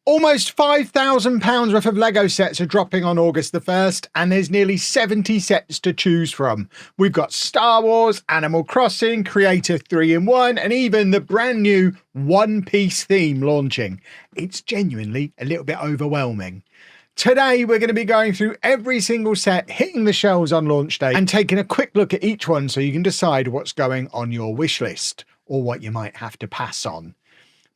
Almost £5,000 worth of Lego sets are dropping on August the 1st, and there's nearly 70 sets to choose from. We've got Star Wars, Animal Crossing, Creative 3-in-1, and even the brand new One Piece theme launching. It's genuinely a little bit overwhelming. Today, we're going to be going through every single set hitting the shelves on launch day and taking a quick look at each one so you can decide what's going on your wish list or what you might have to pass on.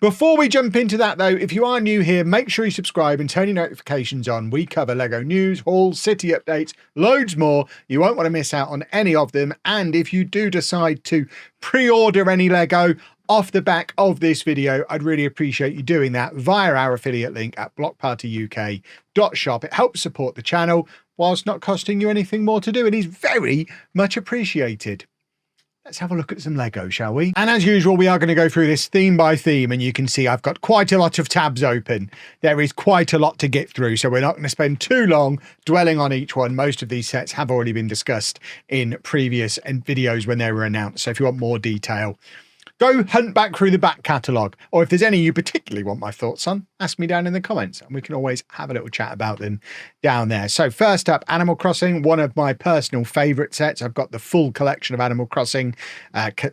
Before we jump into that though, if you are new here, make sure you subscribe and turn your notifications on. We cover Lego news, hauls, city updates, loads more. You won't want to miss out on any of them. And if you do decide to pre-order any Lego off the back of this video, I'd really appreciate you doing that via our affiliate link at blockpartyuk.shop. It helps support the channel whilst not costing you anything more to do, and is very much appreciated. Let's have a look at some Lego, shall we? And as usual, we are going to go through this theme by theme, and you can see I've got quite a lot of tabs open. There is quite a lot to get through, so we're not going to spend too long dwelling on each one. Most of these sets have already been discussed in previous videos when they were announced, so if you want more detail, go hunt back through the back catalogue, or if there's any you particularly want my thoughts on, ask me down in the comments and we can always have a little chat about them down there. So first up, Animal Crossing, one of my personal favourite sets. I've got the full collection of Animal Crossing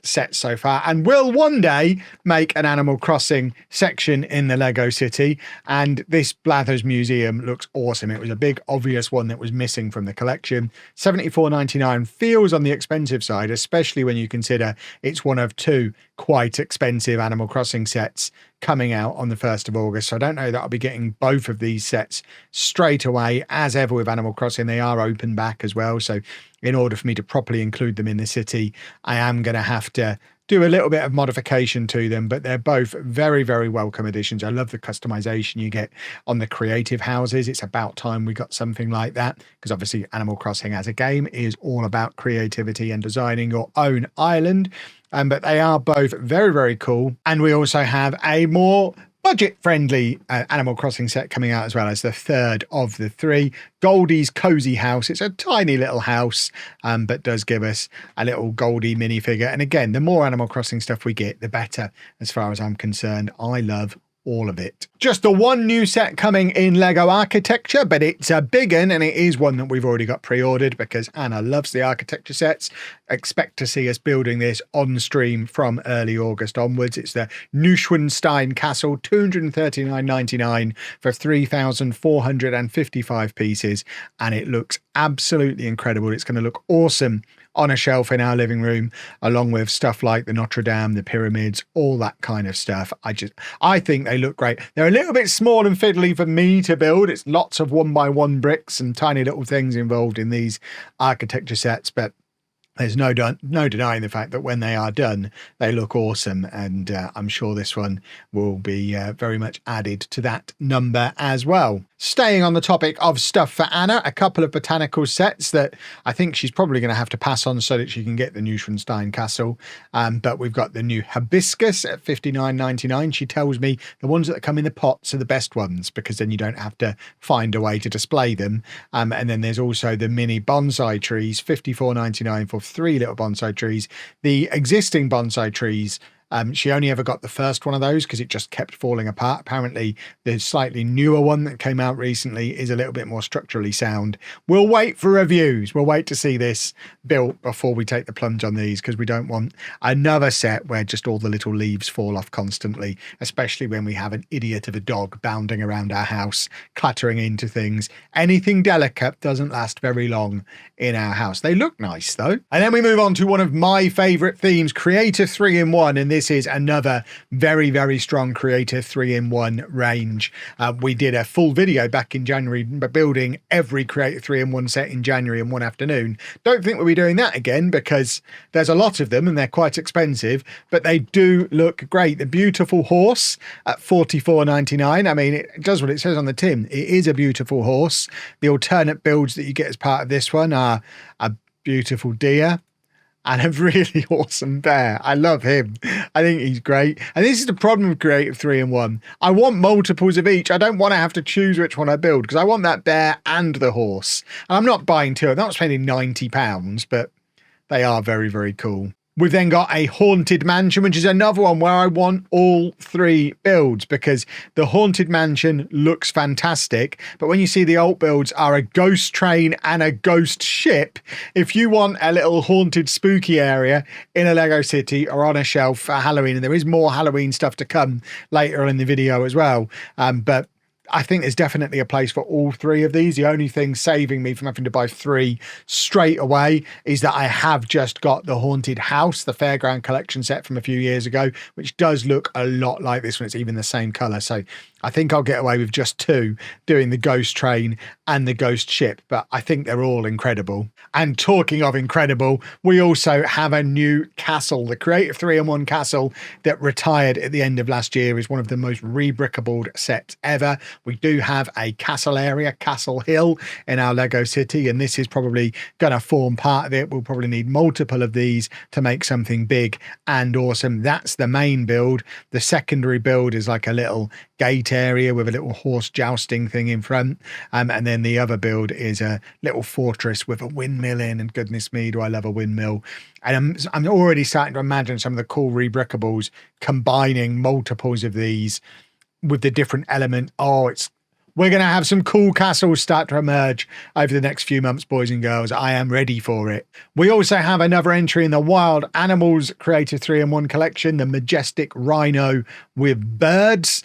sets so far, and will one day make an Animal Crossing section in the Lego City. And this Blathers Museum looks awesome. It was a big obvious one that was missing from the collection. $74.99 feels on the expensive side, especially when you consider it's one of two quite expensive Animal Crossing sets coming out on the 1st of August. So I don't know that I'll be getting both of these sets straight away. As ever with Animal Crossing, they are open back as well. So in order for me to properly include them in the city, I am going to have to do a little bit of modification to them, but they're both very, very welcome additions. I love the customization you get on the creative houses. It's about time we got something like that, because obviously Animal Crossing as a game is all about creativity and designing your own island. But they are both very, very cool. And we also have a more budget-friendly Animal Crossing set coming out as well as the third of the three. Goldie's Cozy House. It's a tiny little house, but does give us a little Goldie minifigure. And again, the more Animal Crossing stuff we get, the better as far as I'm concerned. I love all of it. Just the one new set coming in Lego Architecture, but it's a big one, and it is one that we've already got pre-ordered because Anna loves the architecture sets. Expect to see us building this on stream from early August onwards. It's the Neuschwanstein Castle, $239.99 for 3,455 pieces, and it looks absolutely incredible. It's going to look awesome on a shelf in our living room, along with stuff like the Notre Dame, the pyramids, all that kind of stuff. I think they look great. They're a little bit small and fiddly for me to build. It's lots of 1x1 bricks and tiny little things involved in these architecture sets, but there's no denying the fact that when they are done, they look awesome. And I'm sure this one will be very much added to that number as well. Staying on the topic of stuff for Anna, a couple of Botanicals sets that I think she's probably going to have to pass on so that she can get the Neuschwanstein Castle. But we've got the new Hibiscus at $59.99. She tells me the ones that come in the pots are the best ones because then you don't have to find a way to display them. And then there's also the mini bonsai trees, $54.99 for 3 little bonsai trees. The existing bonsai trees, she only ever got the first one of those because it just kept falling apart. Apparently, the slightly newer one that came out recently is a little bit more structurally sound. We'll wait for reviews. We'll wait to see this built before we take the plunge on these, because we don't want another set where just all the little leaves fall off constantly, especially when we have an idiot of a dog bounding around our house, clattering into things. Anything delicate doesn't last very long in our house. They look nice though. And then we move on to one of my favorite themes, Creative 3-in-1, and this is another very, very strong Creative 3-in-1 range. We did a full video back in January building every Creative 3-in-1 set in January in one afternoon. Don't think we'll be doing that again because there's a lot of them and they're quite expensive, but they do look great. The beautiful horse at $44.99. I mean, it does what it says on the tin. It is a beautiful horse. The alternate builds that you get as part of this one are a beautiful deer and a really awesome bear. I love him. I think he's great. And this is the problem with Creative 3-in-1. I want multiples of each. I don't want to have to choose which one I build because I want that bear and the horse. And I'm not buying two. I'm not spending £90, but they are very, very cool. We've then got a haunted mansion, which is another one where I want all 3 builds because the haunted mansion looks fantastic. But when you see the alt builds are a ghost train and a ghost ship, if you want a little haunted spooky area in a Lego city or on a shelf for Halloween, and there is more Halloween stuff to come later in the video as well. But I think there's definitely a place for all 3 of these. The only thing saving me from having to buy 3 straight away is that I have just got the Haunted House, the Fairground Collection set from a few years ago, which does look a lot like this one. It's even the same color. So I think I'll get away with just 2 doing the ghost train and the ghost ship, but I think they're all incredible. And talking of incredible, we also have a new castle. The Creative 3-in-1 castle that retired at the end of last year is one of the most rebrickable sets ever. We do have a castle area, Castle Hill, in our Lego city, and this is probably going to form part of it. We'll probably need multiple of these to make something big and awesome. That's the main build. The secondary build is like a little gate area with a little horse jousting thing in front, and then the other build is a little fortress with a windmill in, and goodness me, do I love a windmill. And I'm already starting to imagine some of the cool rebrickables combining multiples of these with the different element. We're going to have some cool castles start to emerge over the next few months, boys and girls. I am ready for it. We also have another entry in the Wild Animals Creative 3-in-1 collection, the Majestic Rhino with birds.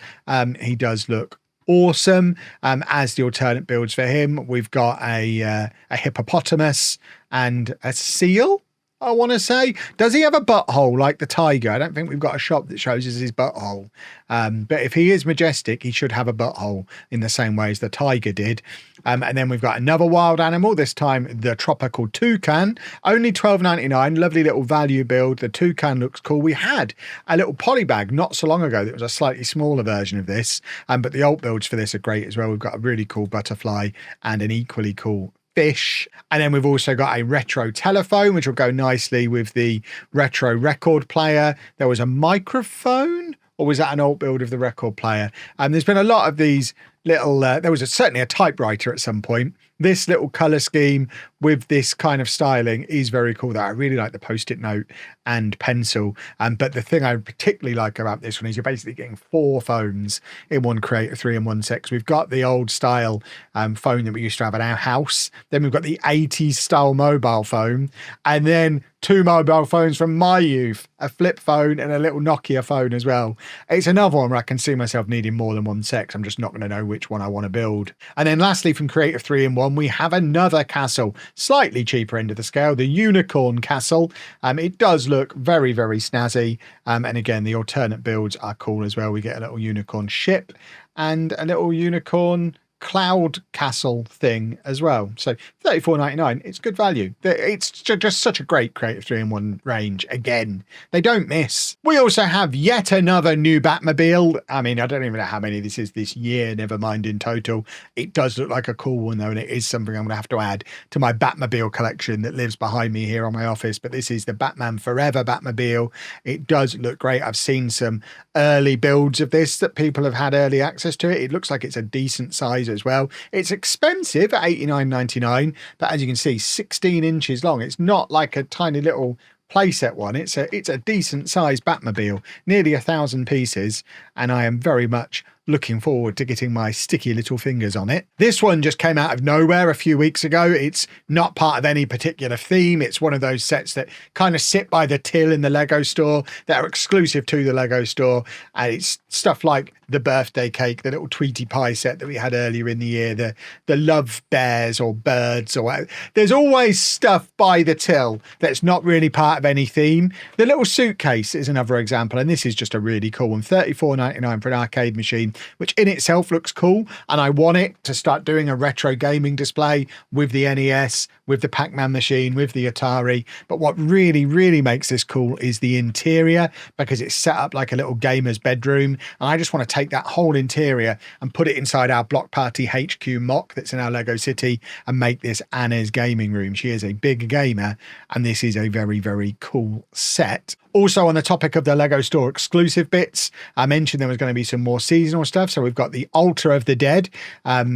He does look awesome. As the alternate builds for him, we've got a hippopotamus and a seal, I want to say. Does he have a butthole like the tiger? I don't think we've got a shop that shows us his butthole. But if he is majestic, he should have a butthole in the same way as the tiger did. And then we've got another wild animal, this time the tropical toucan, only $12.99, lovely little value build. The toucan looks cool. We had a little polybag not so long ago that was a slightly smaller version of this, but the alt builds for this are great as well. We've got a really cool butterfly and an equally cool fish. And then we've also got a retro telephone, which will go nicely with the retro record player. There was a microphone, or was that an alt build of the record player? There's been a lot of these little, there was certainly a typewriter at some point. This little color scheme with this kind of styling is very cool. That I really like the post-it note and pencil. But the thing I particularly like about this one is you're basically getting 4 phones in one Creative 3-in-1 set. We've got the old style phone that we used to have at our house. Then we've got the 80s style mobile phone, and then 2 mobile phones from my youth, a flip phone and a little Nokia phone as well. It's another one where I can see myself needing more than one set. I'm just not going to know which one I want to build. And then lastly, from Creative 3-in-1, we have another castle, slightly cheaper end of the scale, the Unicorn Castle. It does look very, very snazzy. And again, the alternate builds are cool as well. We get a little unicorn ship and a little unicorn cloud castle thing as well. So $34.99, it's good value. It's just such a great Creative 3-in-1 range. Again, they don't miss. We also have yet another new Batmobile. I mean, I don't even know how many this is this year, never mind in total. It does look like a cool one though, and it is something I'm gonna have to add to my Batmobile collection that lives behind me here on my office. But this is the Batman Forever Batmobile. It does look great. I've seen some early builds of this that people have had early access to it. It looks like it's a decent size as well. It's expensive at $89.99, but as you can see, 16 inches long. It's not like a tiny little playset one. It's a decent sized Batmobile, nearly 1,000 pieces, and I am very much looking forward to getting my sticky little fingers on it. This one just came out of nowhere a few weeks ago. It's not part of any particular theme. It's one of those sets that kind of sit by the till in the Lego store that are exclusive to the Lego store. And it's stuff like the birthday cake, the little Tweety Pie set that we had earlier in the year, the love bears or birds or whatever. There's always stuff by the till that's not really part of any theme. The little suitcase is another example, and this is just a really cool one. $34.99 for an arcade machine, which in itself looks cool, and I want it to start doing a retro gaming display with the NES, with the Pac-Man machine, with the Atari. But what really, really makes this cool is the interior, because it's set up like a little gamer's bedroom, and I just want to take take that whole interior and put it inside our Block Party HQ mock that's in our Lego City and make this Anna's gaming room. She is a big gamer, and this is a very, very cool set. Also, on the topic of the Lego Store exclusive bits, I mentioned there was going to be some more seasonal stuff. So we've got the Altar of the Dead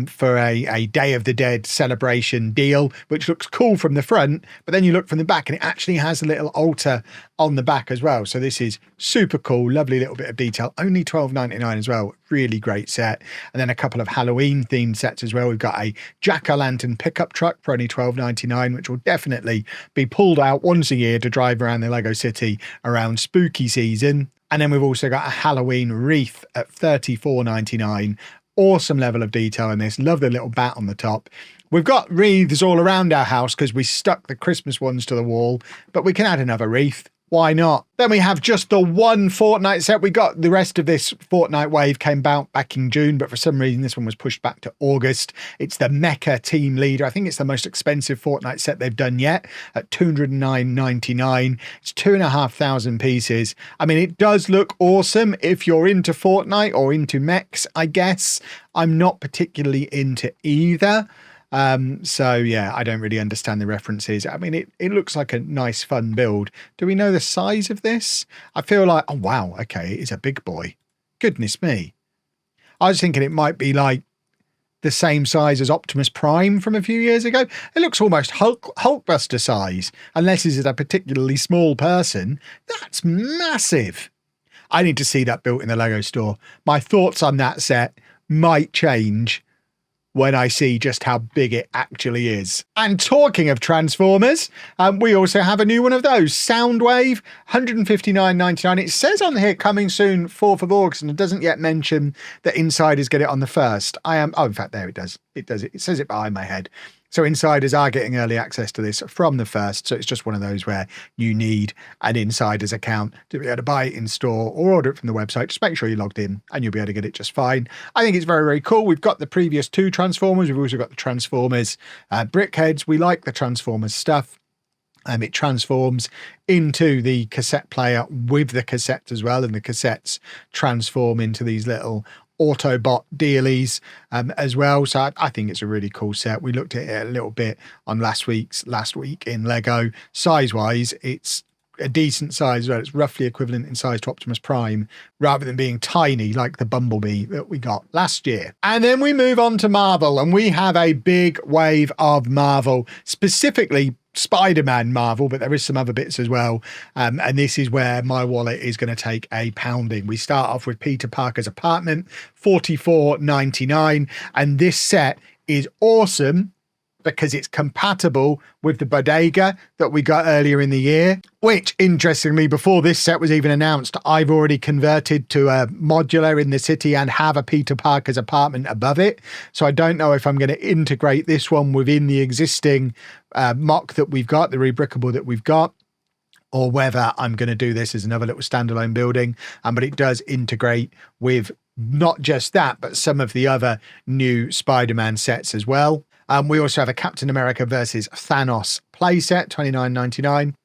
for a Day of the Dead celebration deal, which looks cool from the front, but then you look from the back and it actually has a little altar on the back as well. So this is super cool, lovely little bit of detail, only $12.99 as well. Really great set. And then a couple of Halloween themed sets as well. We've got a jack-o'-lantern pickup truck for only $12.99, which will definitely be pulled out once a year to drive around the Lego City around spooky season. And then we've also got a Halloween wreath at $34.99. Awesome level of detail in this. Love the little bat on the top. We've got wreaths all around our house because we stuck the Christmas ones to the wall, but we can add another wreath. Why not? Then we have just the one Fortnite set. We got the rest of this Fortnite wave came out back in June, but for some reason this one was pushed back to August. It's the Mecha Team Leader. I think it's the most expensive Fortnite set they've done yet at $209.99. It's 2,500 pieces. I mean, it does look awesome if you're into Fortnite or into mechs, I guess. I'm not particularly into either. So yeah, I don't really understand the references. I mean, it looks like a nice, fun build. Do we know the size of this? I feel like, oh wow, okay, it's a big boy. Goodness me. I was thinking it might be like the same size as Optimus Prime from a few years ago. It looks almost Hulkbuster size, unless this is a particularly small person. That's massive. I need to see that built in the Lego store. My thoughts on that set might change when I see just how big it actually is. And talking of Transformers, we also have a new one of those, Soundwave, $159.99. It says on here coming soon, 4th of August, and it doesn't yet mention that insiders get it on the 1st. Oh, in fact, there it does. It says it behind my head. So insiders are getting early access to this from the 1st. So it's just one of those where you need an insider's account to be able to buy it in store or order it from the website. Just make sure you're logged in and you'll be able to get it just fine. I think it's very, very cool. We've got the previous 2 Transformers. We've also got the Transformers brickheads. We like the Transformers stuff. It transforms into the cassette player with the cassettes as well. And the cassettes transform into these little Autobot dealies as well. So I think it's a really cool set. We looked at it a little bit on last week in Lego. Size wise, it's a decent size. Well, it's roughly equivalent in size to Optimus Prime rather than being tiny like the Bumblebee that we got last year. And then we move on to Marvel, and we have a big wave of Marvel, specifically Spider-Man Marvel, but there is some other bits as well. And this is where my wallet is going to take a pounding. We start off with Peter Parker's apartment, $44.99. And this set is awesome because it's compatible with the bodega that we got earlier in the year, which interestingly, before this set was even announced, I've already converted to a modular in the city and have a Peter Parker's apartment above it. So I don't know if I'm going to integrate this one within the existing mock that we've got, the rebrickable that we've got, or whether I'm going to do this as another little standalone building. But it does integrate with not just that, but some of the other new Spider-Man sets as well. We also have a Captain America versus Thanos playset, $29.99.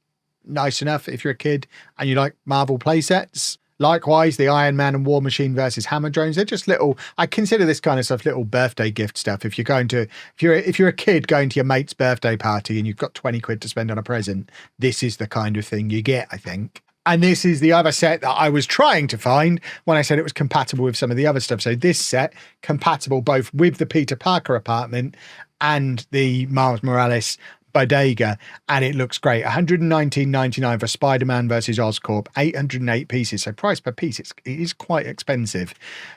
Nice enough if you're a kid and you like Marvel playsets. Likewise, the Iron Man and War Machine versus Hammer Drones. They're just little, I consider this kind of stuff little birthday gift stuff. If you're a kid going to your mate's birthday party and you've got 20 quid to spend on a present, this is the kind of thing you get, I think. And this is the other set that I was trying to find when I said it was compatible with some of the other stuff. So this set, compatible both with the Peter Parker apartment and the Miles Morales bodega, and it looks great. $119.99 for Spider-Man versus Oscorp, 808 pieces. So price per piece, it is quite expensive.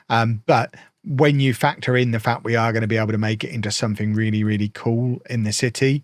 But when you factor in the fact we are going to be able to make it into something really, really cool in the city,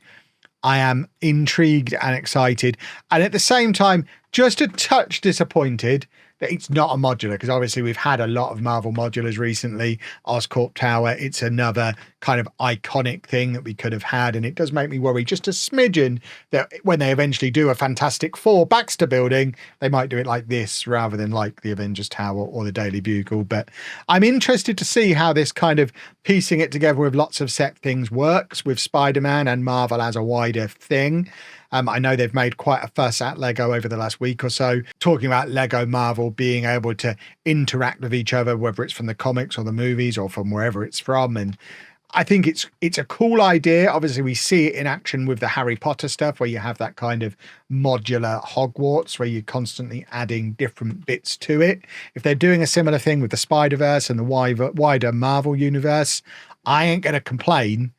I am intrigued and excited. And at the same time, just a touch disappointed that it's not a modular, because obviously we've had a lot of Marvel modulars recently. Oscorp Tower, it's another kind of iconic thing that we could have had. And it does make me worry just a smidgen that when they eventually do a Fantastic Four Baxter building, they might do it like this rather than like the Avengers Tower or the Daily Bugle. But I'm interested to see how this kind of piecing it together with lots of set things works with Spider-Man and Marvel as a wider thing. I know they've made quite a fuss at Lego over the last week or so, talking about Lego Marvel being able to interact with each other, whether it's from the comics or the movies or from wherever it's from. And I think it's a cool idea. Obviously, we see it in action with the Harry Potter stuff, where you have that kind of modular Hogwarts, where you're constantly adding different bits to it. If they're doing a similar thing with the Spider-Verse and the wider Marvel universe, I ain't going to complain,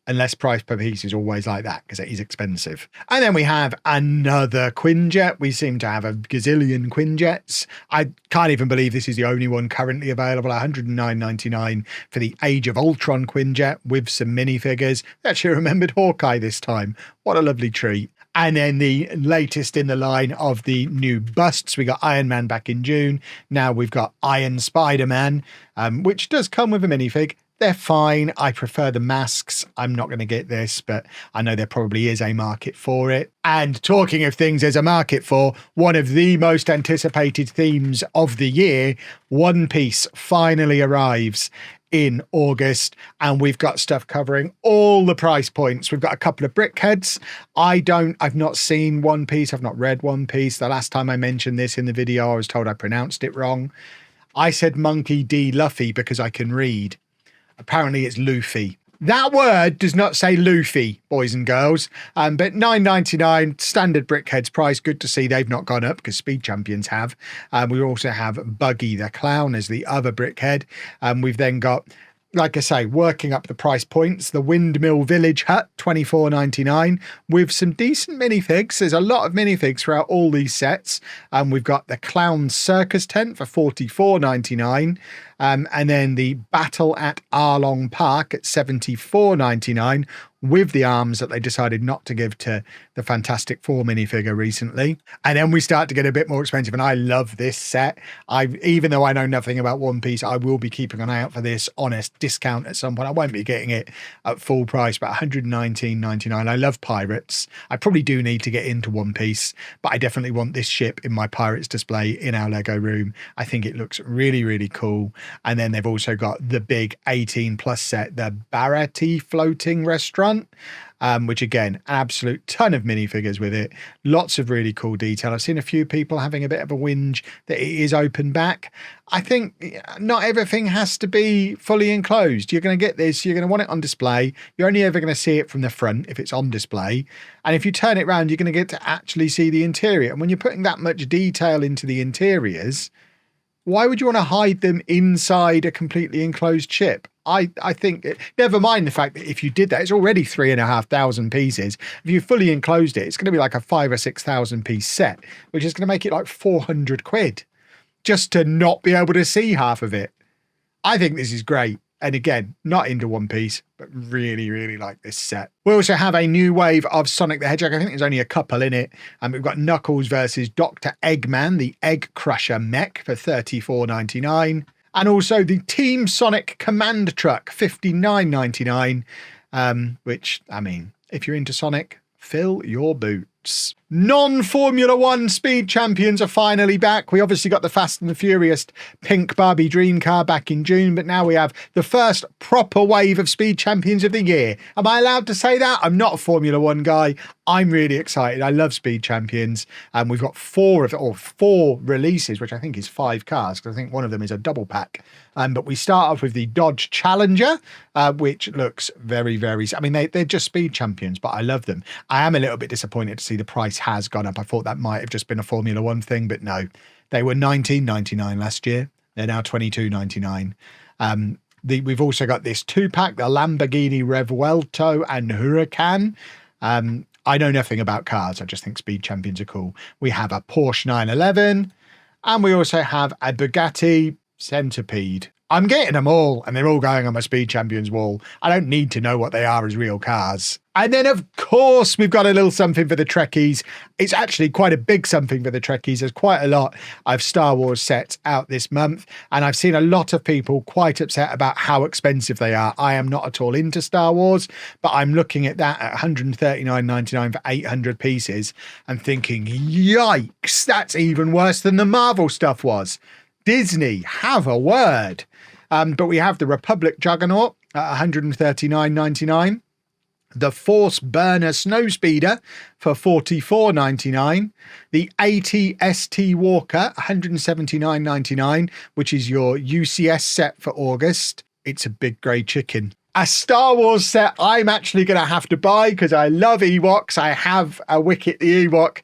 unless price per piece is always like that, because it is expensive. And then we have another Quinjet. We seem to have a gazillion Quinjets. I can't even believe this is the only one currently available. $109.99 for the Age of Ultron Quinjet with some minifigures. I actually remembered Hawkeye this time. What a lovely treat. And then the latest in the line of the new busts, we got Iron Man back in June. Now we've got Iron Spider-Man, which does come with a minifig. They're fine. I prefer the masks. I'm not going to get this, but I know there probably is a market for it. And talking of things there's a market for, one of the most anticipated themes of the year, One Piece, finally arrives in August, and we've got stuff covering all the price points. We've got a couple of brickheads. I've not seen One Piece. I've not read One Piece. The last time I mentioned this in the video, I was told I pronounced it wrong. I said Monkey D. Luffy because I can read. Apparently it's Luffy. That word does not say Luffy, boys and girls. But $9.99 standard brickheads price. Good to see they've not gone up because Speed Champions have. We also have Buggy the Clown as the other brickhead. We've then got, like I say, working up the price points, the Windmill Village Hut, $24.99, with some decent minifigs. There's a lot of minifigs throughout all these sets. We've got the Clown Circus Tent for $44.99. And then the Battle at Arlong Park at $74.99 with the arms that they decided not to give to the Fantastic Four minifigure recently. And then we start to get a bit more expensive, and I love this set. Even though I know nothing about One Piece, I will be keeping an eye out for this on a discount at some point. I won't be getting it at full price, but $119.99. I love pirates. I probably do need to get into One Piece, but I definitely want this ship in my pirates display in our Lego room. I think it looks really, really cool. And then they've also got the big 18 plus set, the Barati Floating Restaurant, which again, absolute ton of minifigures with it. Lots of really cool detail. I've seen a few people having a bit of a whinge that it is open back. I think not everything has to be fully enclosed. You're going to get this, you're going to want it on display. You're only ever going to see it from the front if it's on display. And if you turn it around, you're going to get to actually see the interior. And when you're putting that much detail into the interiors, why would you want to hide them inside a completely enclosed ship? I think, never mind the fact that if you did that, it's already 3,500 pieces. If you fully enclosed it, it's going to be like a 5,000 or 6,000 piece set, which is going to make it like 400 quid just to not be able to see half of it. I think this is great. And again, not into One Piece, but really, really like this set. We also have a new wave of Sonic the Hedgehog. I think there's only a couple in it. And we've got Knuckles versus Dr. Eggman, the Egg Crusher mech for $34.99. And also the Team Sonic Command Truck, $59.99. Which, I mean, if you're into Sonic, fill your boots. Non-Formula One Speed Champions are finally back. We obviously got the Fast and the Furious pink Barbie dream car back in June, but now we have the first proper wave of Speed Champions of the year. Am I allowed to say that? I'm not a Formula One guy. I'm really excited. I love Speed Champions. And we've got four releases, which I think is 5 cars, because I think one of them is a double pack. But we start off with the Dodge Challenger, which looks very, very... I mean, they're just Speed Champions, but I love them. I am a little bit disappointed to see the price has gone up. I thought that might have just been a Formula One thing, but no. They were $19.99 last year. They're now $22.99. We've also got this 2-pack, the Lamborghini Revuelto and Huracan. I know nothing about cars. I just think Speed Champions are cool. We have a Porsche 911, and we also have a Bugatti Centipede. I'm getting them all, and they're all going on my Speed Champions wall. I don't need to know what they are as real cars. And then, of course, we've got a little something for the Trekkies. It's actually quite a big something for the Trekkies. There's quite a lot of Star Wars sets out this month, and I've seen a lot of people quite upset about how expensive they are. I am not at all into Star Wars, but I'm looking at that at $139.99 for 800 pieces and thinking, yikes, that's even worse than the Marvel stuff was. Disney, have a word. But we have the Republic Juggernaut at $139.99. The Force Burner Snowspeeder for $44.99. The AT-ST Walker, $179.99, which is your UCS set for August. It's a big grey chicken. A Star Wars set I'm actually going to have to buy because I love Ewoks. I have a Wicket the Ewok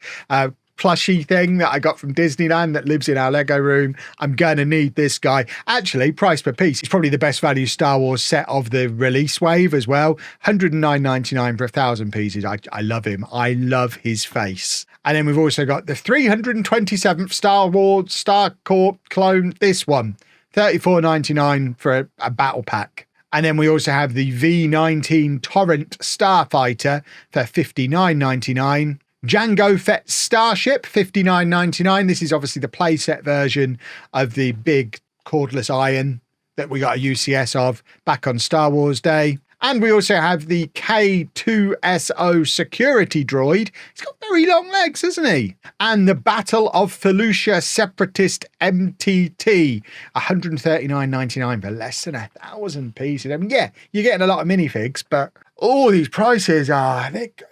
plushie thing that I got from Disneyland that lives in our Lego room. I'm going to need this guy. Actually, price per piece, it's probably the best value Star Wars set of the release wave as well. $109.99 for 1,000 pieces. I love him. I love his face. And then we've also got the 327th Star Wars Star Corps clone, this one. $34.99 for a battle pack. And then we also have the V-19 Torrent Starfighter for $59.99. Jango Fett Starship, $59.99. This is obviously the playset version of the big cordless iron that we got a UCS of back on Star Wars Day. And we also have the K2SO security droid. He's got very long legs, hasn't he? And the Battle of Felucia Separatist MTT, $139.99 for less than 1,000 pieces. I mean, yeah, you're getting a lot of minifigs, but all these prices are, they're going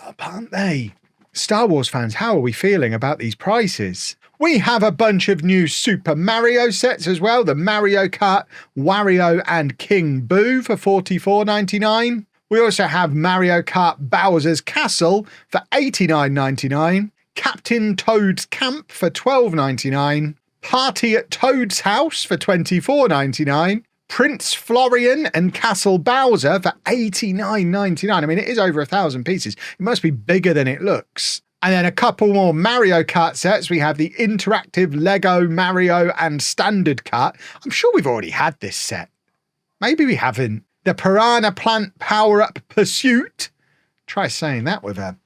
up, aren't they? Star Wars fans, how are we feeling about these prices? We have a bunch of new Super Mario sets as well. The Mario Kart, Wario and King Boo for $44.99. We also have Mario Kart Bowser's Castle for $89.99. Captain Toad's Camp for $12.99. Party at Toad's House for $24.99. Prince Florian and Castle Bowser for $89.99. I mean, it is over 1,000 pieces. It must be bigger than it looks. And then a couple more Mario Kart sets. We have the interactive Lego Mario and Standard Kart. I'm sure we've already had this set. Maybe we haven't. The Piranha Plant Power-Up Pursuit. Try saying that with a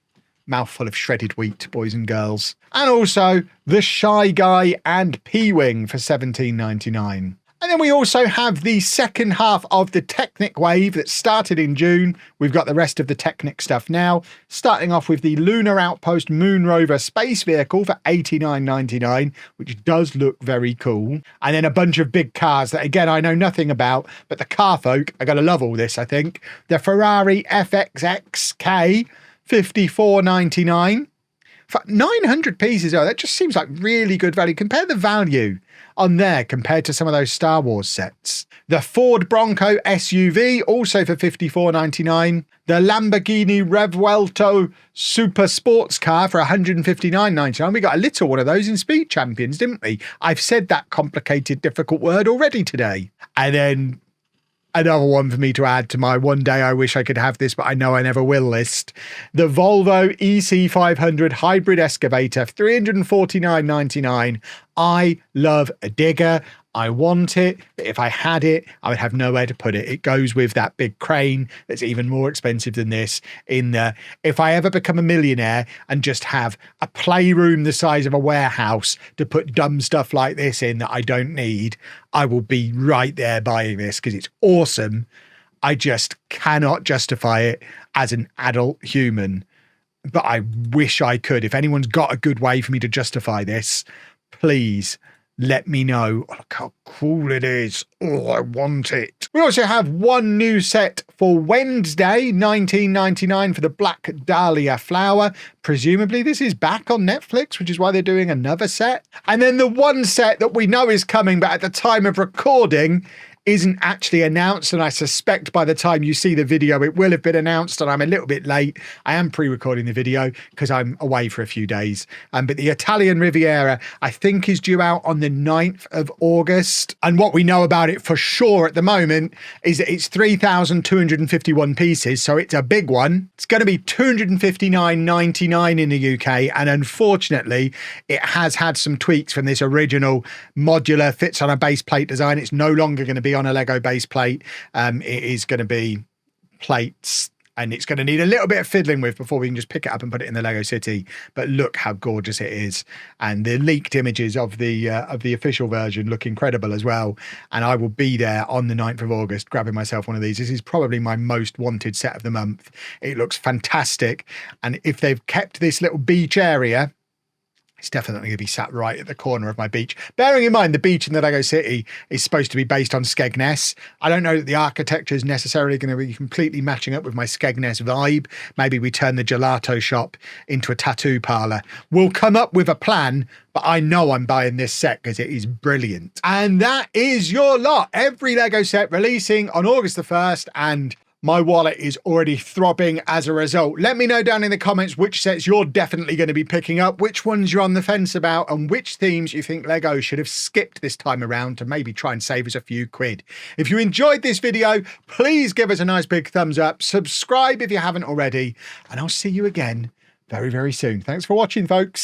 mouthful of shredded wheat, boys and girls. And also the Shy Guy and P-Wing for $17.99. And then we also have the second half of the Technic wave that started in June. We've got the rest of the Technic stuff now, starting off with the Lunar Outpost Moon Rover Space Vehicle for $89.99, which does look very cool. And then a bunch of big cars that, again, I know nothing about, but the car folk are going to love all this, I think. The Ferrari FXXK, $54.99. For 900 pieces, that just seems like really good value. Compare the value on there compared to some of those Star Wars sets. The Ford Bronco SUV, also for $54.99. The Lamborghini Revuelto Super Sports Car for $159.99. We got a little one of those in Speed Champions, didn't we? I've said that complicated, difficult word already today. And then another one for me to add to my one day I wish I could have this, but I know I never will list. The Volvo EC500 Hybrid Excavator, $349.99. I love a digger. I want it, but if I had it, I would have nowhere to put it. It goes with that big crane that's even more expensive than this. If I ever become a millionaire and just have a playroom the size of a warehouse to put dumb stuff like this in that I don't need, I will be right there buying this because it's awesome. I just cannot justify it as an adult human, but I wish I could. If anyone's got a good way for me to justify this, please let me know. Oh, look how cool it is. Oh, I want it. We also have one new set for Wednesday, $19.99 for the Black Dahlia flower. Presumably this is back on Netflix, which is why they're doing another set. And then the one set that we know is coming, but at the time of recording, isn't actually announced, and I suspect by the time you see the video it will have been announced, and I'm a little bit late. I am pre-recording the video because I'm away for a few days, but the Italian Riviera I think is due out on the 9th of August, and what we know about it for sure at the moment is that it's 3,251 pieces, so it's a big one. It's going to be $259.99 in the UK, and unfortunately it has had some tweaks from this original modular fits on a base plate design. It's no longer going to be on a Lego base plate. It is going to be plates, and it's going to need a little bit of fiddling with before we can just pick it up and put it in the Lego City. But look how gorgeous it is, and the leaked images of the official version look incredible as well. And I will be there on the 9th of August grabbing myself one of these. This is probably my most wanted set of the month. It looks fantastic, and if they've kept this little beach area, it's definitely going to be sat right at the corner of my beach. Bearing in mind the beach in the Lego City is supposed to be based on Skegness. I don't know that the architecture is necessarily going to be completely matching up with my Skegness vibe. Maybe we turn the gelato shop into a tattoo parlor. We'll come up with a plan, but I know I'm buying this set because it is brilliant. And that is your lot. Every Lego set releasing on August the 1st, and my wallet is already throbbing as a result. Let me know down in the comments which sets you're definitely going to be picking up, which ones you're on the fence about, and which themes you think Lego should have skipped this time around to maybe try and save us a few quid. If you enjoyed this video, please give us a nice big thumbs up, subscribe if you haven't already, and I'll see you again very, very soon. Thanks for watching, folks.